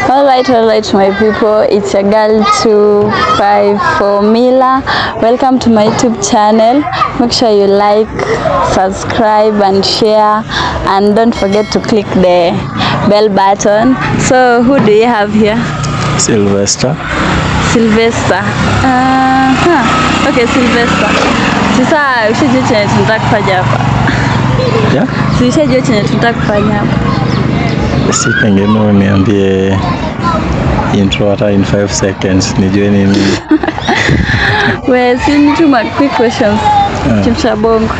Alright my people, it's your girl 254 Mila. Welcome to my YouTube channel. Make sure you like, subscribe and share, and don't forget to click the bell button. So who do you have here? Sylvester. Okay, Sylvester. Sasa ushajua chenye tunataka kufanya hapa? Yeah? Ushajua chenye tunataka kufanya hapa? Si pengine uniambie intro hata in 5 seconds nijue nini. We see two quick questions. Chemsha bongo.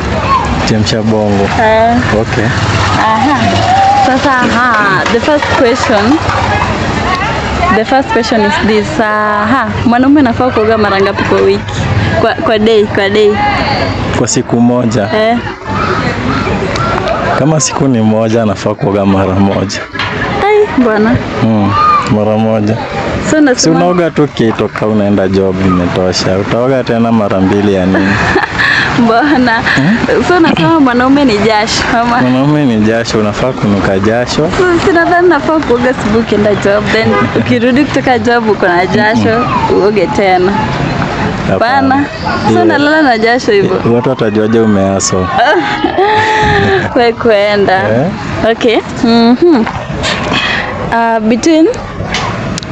Okay. Sasa the first question is this. Mwanaume anafaa kuoga mara ngapi kwa wiki? Kwa day. Kwa siku moja. Kama siku ni moja anafaa kuoga mara moja. Bwana. Mara moja. Si unaoga tu kitoka unaenda job imetosha. Utaoga tena mara mbili ya nini? Bwana. So nasema mwanaume ni jasho ama? Mwanaume ni jasho, unafaa kunuka jasho. So nadhani nafaa kuoga asubuhi ukienda job, then ukirudi kutoka job uko na jasho, uoge tena. Bwana. So nalala na jasho hivyo. Watu watajuaje umeaso? Wewe kwenda. Okay. Between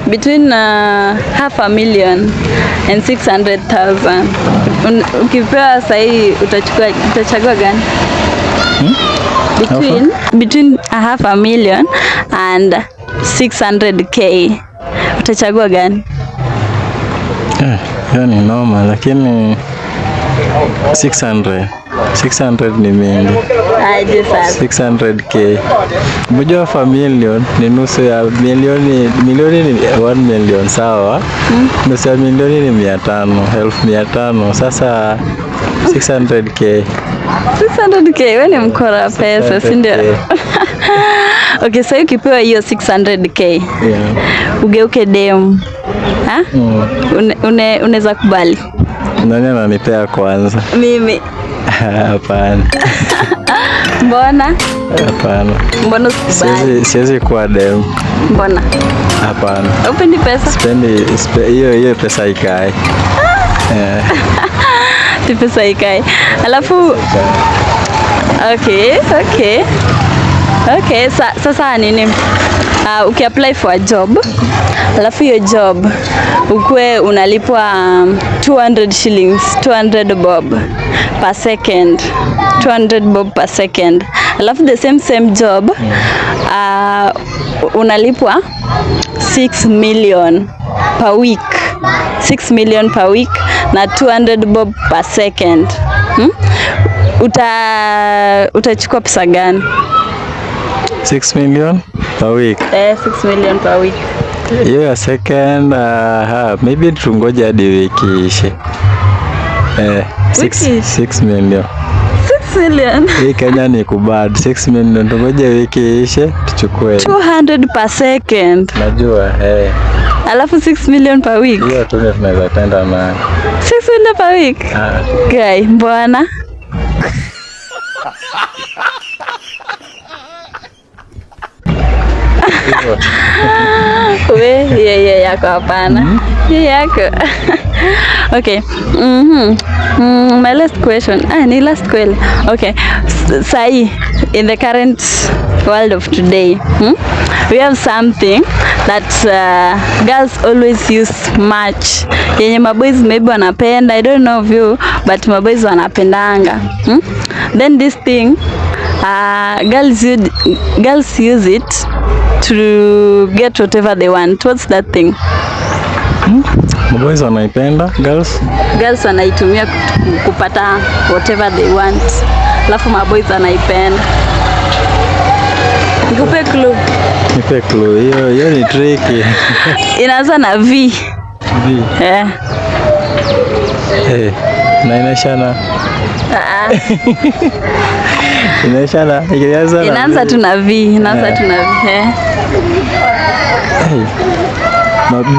500,000 and 600,000. Ukipewa sahi utachagua gani? Between 500,000 and 600k. Utachagua gani? Yani noma, lakini 600 ni mingi. 600k. Mmoja wa million ni nusu ya milioni ni 1 million, sawa? Nusu ya milioni ni 500,000. Sasa 600k. 600k, wewe ni mkora pesa, si ndio? Okay, so ukipewa hiyo 600k. Ugeuke dem. Unaweza kubali? Nani ananipea kwanza? Mimi. Hapana. Mbona? Hapana. Mbona usikubali? Siwezi kuwa dem. Mbona? Hapana. Upendi pesa? Hiyo pesa ikae. Pesa ikae. Alafu Okay, sasa nini? Ukiapply for a job, alafu hiyo job ukue unalipwa 200 shillings, 200 bob per second. 200 bob per second. Alafu the same job unalipwa 6 million per week. 6 million per week na 200 bob per second. Utachukua pesa gani? 6 million per week. 6 million per week. Hiyo ya second, maybe tungoje hadi wiki ishe. 6 million. 6 million. Hii Kenya ni kubad. 6 million tungoje wiki ishe tuchukue. 200 per second. Najua, Alafu 6 million per week. Hiyo tunaweza tenda na 6 million per week. Okay, mbona? Yeye yako hapana. Yeye yako. Okay. My last question. Ni last question. Okay. Sai, in the current world of today, we have something that girls always use much. Yenye maboys maybe wanapenda. I don't know of you, but maboys wanapendanga. Then this thing, girls use it to get whatever they want. What's that thing? Boys wanaipenda, girls wanaitumia kupata whatever they want. Alafu maboys wanaipenda. Nikupe clue. Nipe clue. Hiyo ni tricky. Inaanza na V. Na inaishana. Inaanza tu na V.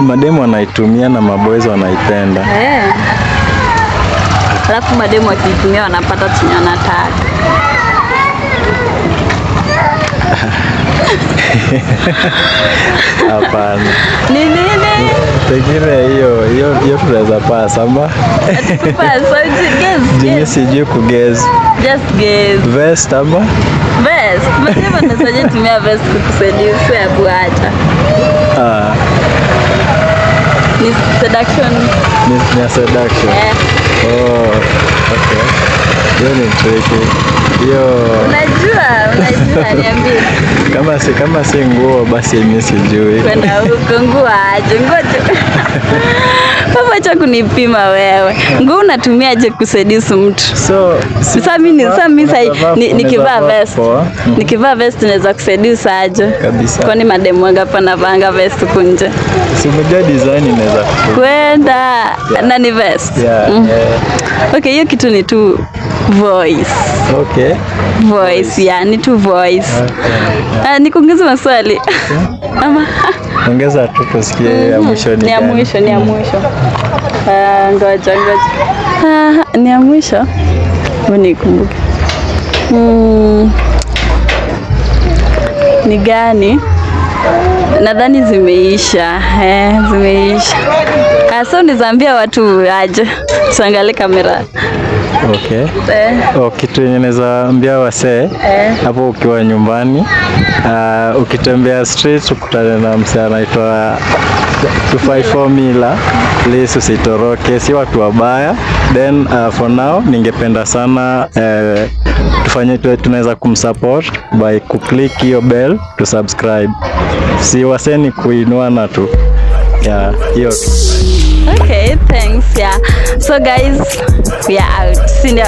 Mademu wanaitumia na maboys wanaipenda. Alafu mademu wakitumia wanapata chenye wanataka. Hapana. Ni nini? Pengine hiyo tunaweza pass ama? Pass. So Jini sijui kuguess. Just guess. Vest ama? Vest. Msema nasaje tumia vest kukuseduce ya buacha. Ni seduction. Ni seduction. Oh, okay. Hiyo ni tricky. Hiyo Unajua niambie. Kama si nguo basi mimi sijui. Kwenda huko nguo aje ngoja. Papa cha kunipima wewe. Nguo unatumiaje kuseduce mtu? So sasa mimi nikivaa vest. Nikivaa vest naweza kuseduce aje? Kabisa. Kwani mademu hapa navanga vest kunje? Si umejua design inaweza kwenda na ni vest. Yeah. Okay, hiyo kitu ni tu voice. Okay. Voice, yeah, ni tu voice. Okay. Nikuongeze maswali. Ama ongeza tu tusikie ya mwisho ni ya mwisho. Ngoja. Ni ya mwisho. Unikumbuke. Ni gani? Nadhani zimeisha. Zimeisha. So nizambia watu aje. Tuangalie kamera. Okay. Kitu yenye naweza ambia wasee hapo ukiwa nyumbani, ukitembea street ukutane na msee anaitwa 254 Mila, please usitoroke, si watu wabaya. Then for now ningependa sana tunaweza kumsupport by kuclick hiyo bell to subscribe. Si waseni kuinua na tu. Yeah, hiyo. Okay, thanks. Yeah. So guys, we are out. See you.